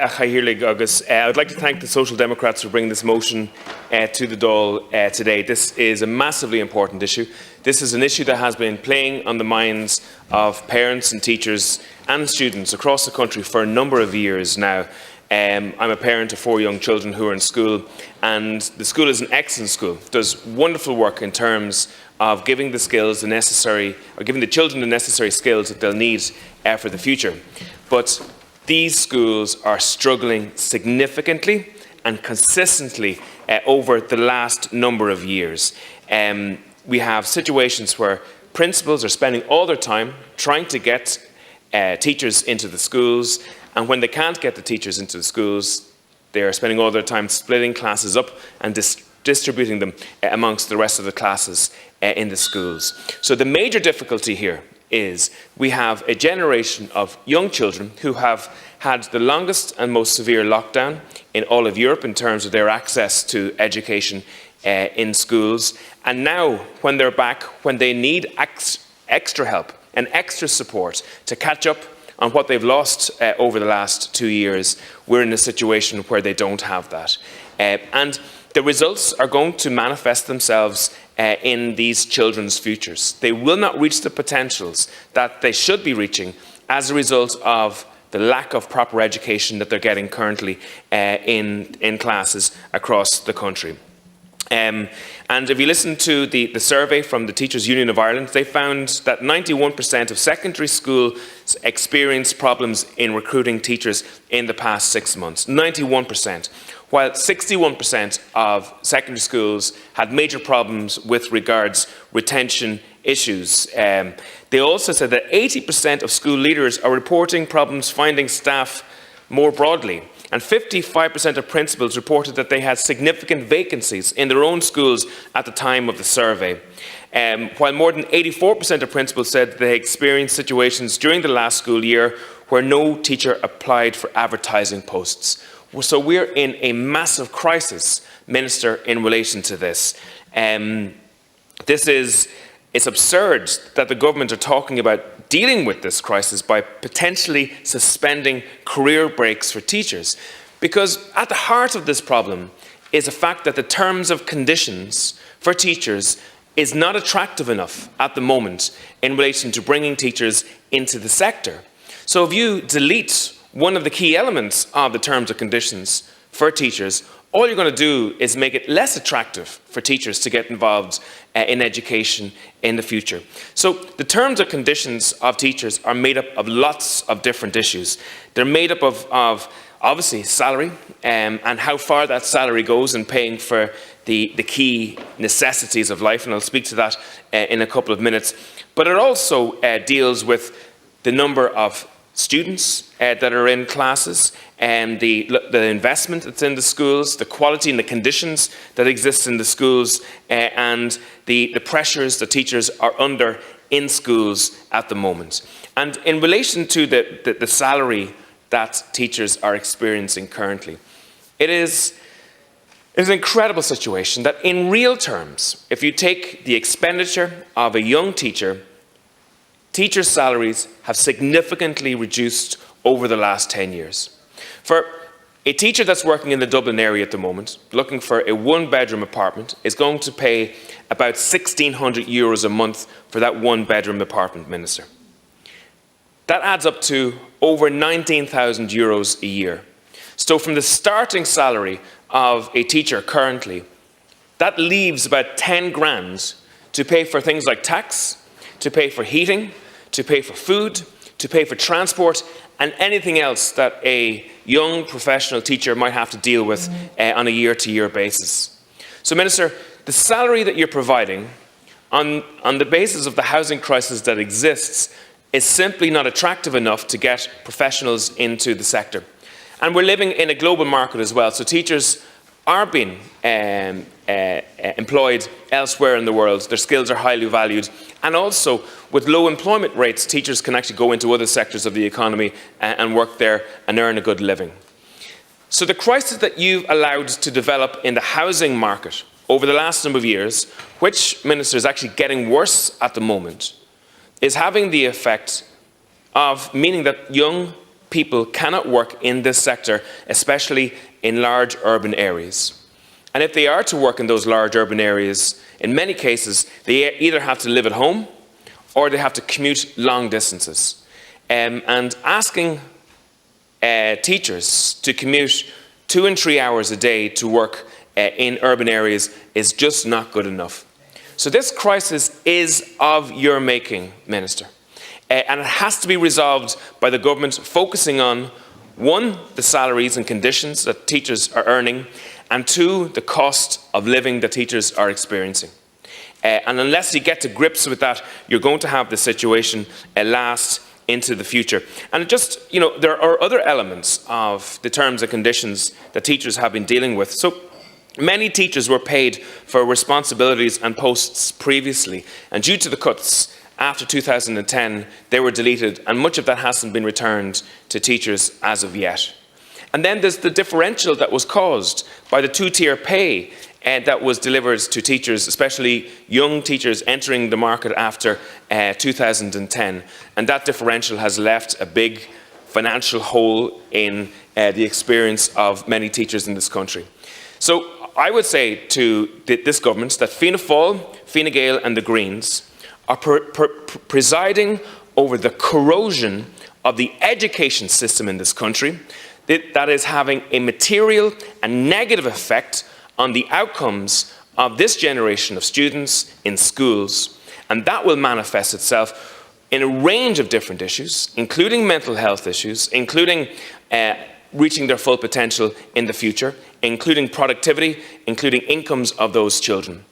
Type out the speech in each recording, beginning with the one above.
I would like to thank the Social Democrats for bringing this motion to the Dáil today. This is a massively important issue. This is an issue that has been playing on the minds of parents and teachers and students across the country for a number of years now. I'm a parent of 4 young children who are in school, and the school is an excellent school. It does wonderful work in terms of giving the skills the necessary, or giving the children the necessary skills that they'll need for the future. But these schools are struggling significantly and consistently over the last number of years. We have situations where principals are spending all their time trying to get teachers into the schools, and when they can't get the teachers into the schools, they are spending all their time splitting classes up and distributing them amongst the rest of the classes in the schools. So the major difficulty here is we have a generation of young children who have had the longest and most severe lockdown in all of Europe in terms of their access to education in schools. And now, when they're back, when they need extra help and extra support to catch up on what they've lost over the last 2 years, we're in a situation where they don't have that. And the results are going to manifest themselves in these children's futures. They will not reach the potentials that they should be reaching as a result of the lack of proper education that they're getting currently in classes across the country. And if you listen to the survey from the Teachers Union of Ireland, they found that 91% of secondary schools experienced problems in recruiting teachers in the past 6 months. 91%. While 61% of secondary schools had major problems with regards retention issues. They also said that 80% of school leaders are reporting problems finding staff more broadly. And 55% of principals reported that they had significant vacancies in their own schools at the time of the survey. While more than 84% of principals said they experienced situations during the last school year where no teacher applied for advertising posts. So we're in a massive crisis, Minister, in relation to this. It's absurd that the government are talking about dealing with this crisis by potentially suspending career breaks for teachers. Because at the heart of this problem is the fact that the terms of conditions for teachers is not attractive enough at the moment in relation to bringing teachers into the sector. So if you delete one of the key elements of the terms and conditions for teachers, all you're going to do is make it less attractive for teachers to get involved in education in the future. So the terms and conditions of teachers are made up of lots of different issues. They're made up of obviously salary and how far that salary goes in paying for the key necessities of life, and I'll speak to that in a couple of minutes. But it also deals with the number of students that are in classes, and the investment that's in the schools, the quality and the conditions that exist in the schools, and the pressures that teachers are under in schools at the moment. And in relation to the salary that teachers are experiencing currently, it is an incredible situation that in real terms, if you take the expenditure of a young teacher, teachers' salaries have significantly reduced over the last 10 years. For a teacher that's working in the Dublin area at the moment, looking for a 1-bedroom apartment, is going to pay about €1,600 a month for that 1-bedroom apartment, Minister. That adds up to over €19,000 a year. So from the starting salary of a teacher currently, that leaves about 10 grand to pay for things like tax, to pay for heating, to pay for food, to pay for transport, and anything else that a young professional teacher might have to deal with on a year-to-year basis. So, Minister, the salary that you're providing on the basis of the housing crisis that exists is simply not attractive enough to get professionals into the sector. And we're living in a global market as well, so teachers are being employed elsewhere in the world. Their skills are highly valued, and also with low employment rates, teachers can actually go into other sectors of the economy and work there and earn a good living. So the crisis that you've allowed to develop in the housing market over the last number of years, which, Minister, is actually getting worse at the moment, is having the effect of meaning that young people cannot work in this sector, especially in large urban areas. And if they are to work in those large urban areas, in many cases, they either have to live at home or they have to commute long distances. And asking teachers to commute 2 and 3 hours a day to work in urban areas is just not good enough. So this crisis is of your making, Minister. And it has to be resolved by the government focusing on, 1, the salaries and conditions that teachers are earning, and 2, the cost of living that teachers are experiencing. And unless you get to grips with that, you're going to have the situation last into the future. And just, there are other elements of the terms and conditions that teachers have been dealing with. So many teachers were paid for responsibilities and posts previously, and due to the cuts after 2010, they were deleted, and much of that hasn't been returned to teachers as of yet. And then there's the differential that was caused by the 2-tier pay that was delivered to teachers, especially young teachers entering the market after 2010. And that differential has left a big financial hole in the experience of many teachers in this country. So I would say to this government that Fianna Fáil, Fine Gael and the Greens are presiding over the corrosion of the education system in this country that is having a material and negative effect on the outcomes of this generation of students in schools. And that will manifest itself in a range of different issues, including mental health issues, including reaching their full potential in the future, including productivity, including incomes of those children.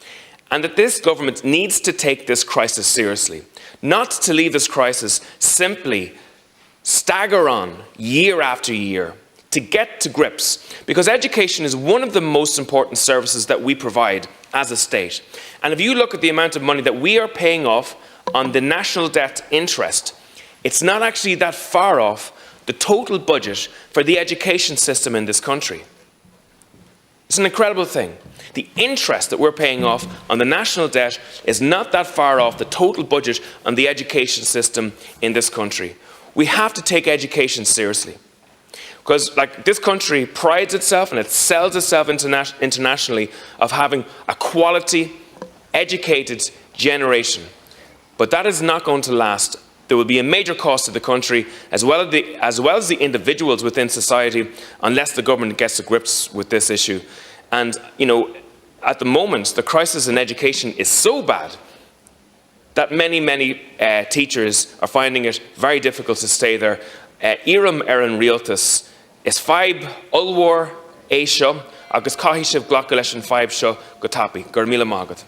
And that this government needs to take this crisis seriously, not to leave this crisis simply stagger on year after year, to get to grips, because education is one of the most important services that we provide as a state. And if you look at the amount of money that we are paying off on the national debt interest, it's not actually that far off the total budget for the education system in this country. It's an incredible thing. The interest that we're paying off on the national debt is not that far off the total budget on the education system in this country. We have to take education seriously. Because this country prides itself and it sells itself internationally of having a quality, educated generation. But that is not going to last. There will be a major cost to the country as well as the individuals within society unless the government gets to grips with this issue. And, at the moment, the crisis in education is so bad that many teachers are finding it very difficult to stay there. Iram Erin Rialtas is 5 ulwar é seo agus caithfidh sibh ghlaca leis an 5 seo go tapaí. Gur míle mágad.